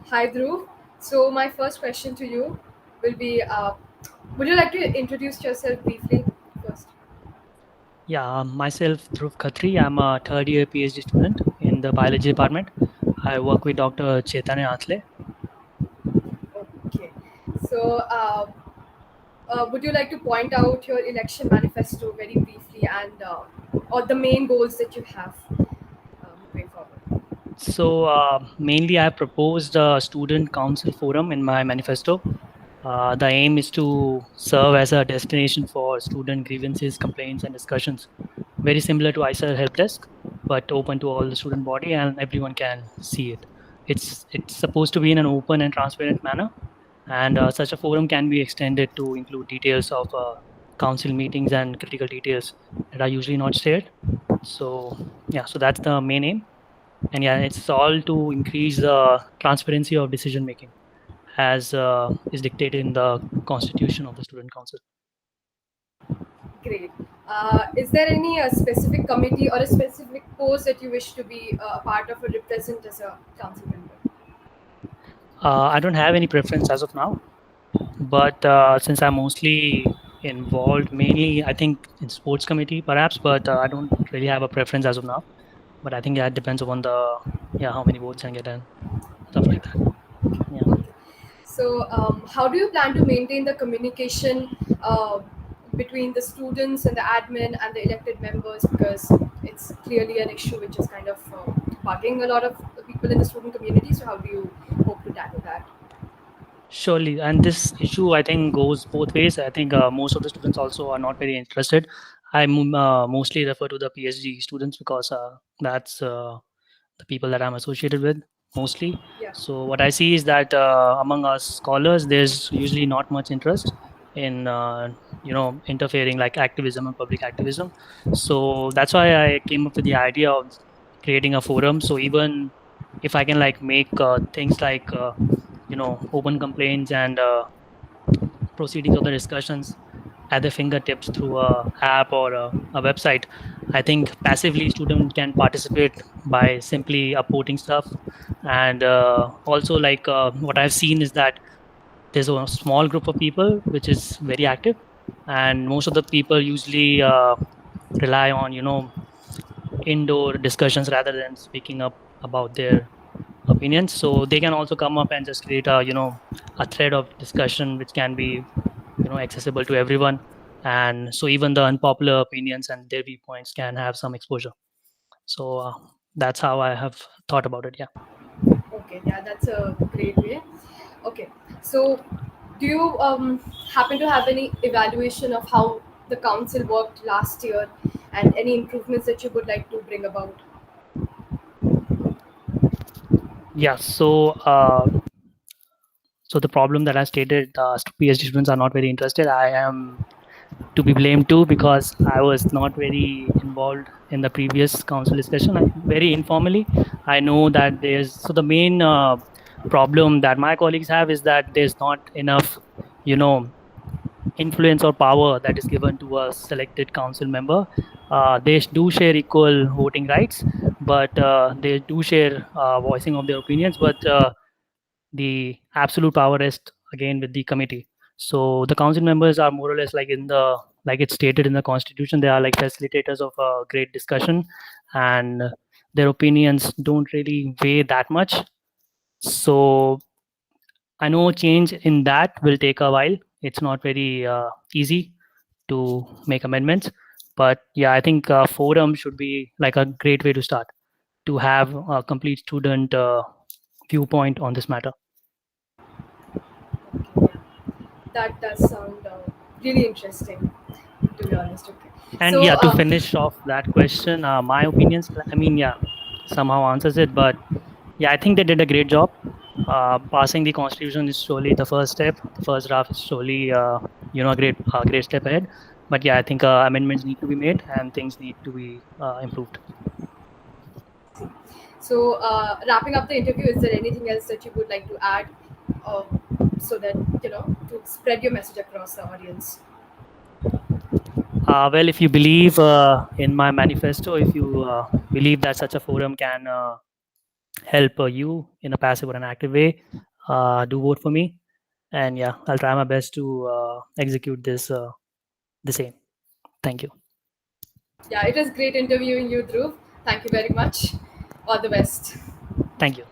Hi, Dhruv. So, my first question to you will be would you like to introduce yourself briefly first? Yeah, myself, Dhruv Khatri. I'm a third year PhD student in the biology department. I work with Dr. Chaitanya Atle. Okay. So, would you like to point out your election manifesto very briefly and or the main goals that you have moving forward? Mainly, I proposed a student council forum in my manifesto. The aim is to serve as a destination for student grievances, complaints, and discussions. Very similar to IISER help desk, but open to all the student body and everyone can see it. It's supposed to be in an open and transparent manner, and such a forum can be extended to include details of council meetings and critical details that are usually not shared. So yeah, so that's the main aim, and yeah, it's all to increase the transparency of decision making as is dictated in the constitution of the student council. Great. Is there any specific committee or a specific post that you wish to be a part of or represent as a council member? I don't have any preference as of now, but since I'm mostly involved, mainly I think in sports committee perhaps, but I don't really have a preference as of now. But I think yeah, it depends upon the how many votes I get and stuff like that. Yeah. So, how do you plan to maintain the communication between the students and the admin and the elected members? Because it's clearly an issue which is kind of bugging a lot of people in the student community. So, how do you hope to tackle that? Surely, and this issue I think goes both ways. I think most of the students also are not very interested. I mostly refer to the PhD students because that's the people that I'm associated with mostly. Yeah. So what I see is that among us scholars, there's usually not much interest in interfering like activism and public activism. So that's why I came up with the idea of creating a forum. So even if I can like make things like open complaints and proceedings of the discussions at their fingertips through a app or a website. I think passively student can participate by simply upvoting stuff, and also like what I've seen is that there's a small group of people which is very active, and most of the people usually rely on indoor discussions rather than speaking up about their opinions. So they can also come up and just create a thread of discussion which can be accessible to everyone, and so even the unpopular opinions and their viewpoints can have some exposure. So that's how I have thought about it. Yeah. Okay. Yeah, that's a great way. Okay. So, do you happen to have any evaluation of how the council worked last year and any improvements that you would like to bring about? Yeah. So the problem that I stated, PhD students are not very interested. I am to be blamed too because I was not very involved in the previous council discussion. Very informally, I know that there's so the main problem that my colleagues have is that there's not enough, you know, influence or power that is given to a selected council member. They do share equal voting rights, but they do share voicing of their opinions. But the absolute power rests again with the committee. So the council members are more or less like like it's stated in the constitution. They are like facilitators of a great discussion, and their opinions don't really weigh that much. So I know change in that will take a while. It's not very easy to make amendments, but yeah, I think forum should be like a great way to start to have a complete student viewpoint on this matter. Okay, yeah. That does sound really interesting, to be honest. Okay. And So, yeah, to finish off that question, my opinions, I mean, yeah, somehow answers it. But yeah, I think they did a great job. Passing the constitution is surely the first step. The first draft is surely, a great step ahead. But yeah, I think amendments need to be made and things need to be improved. so wrapping up the interview, is there anything else that you would like to add, uh, so that to spread your message across the audience? Well, if you believe in my manifesto, if you believe that such a forum can help you in a passive or an active way, do vote for me. And yeah, I'll try my best to execute this the same. Thank you. Yeah, it was great interviewing you, Dhruv. Thank you very much. All the best. Thank you.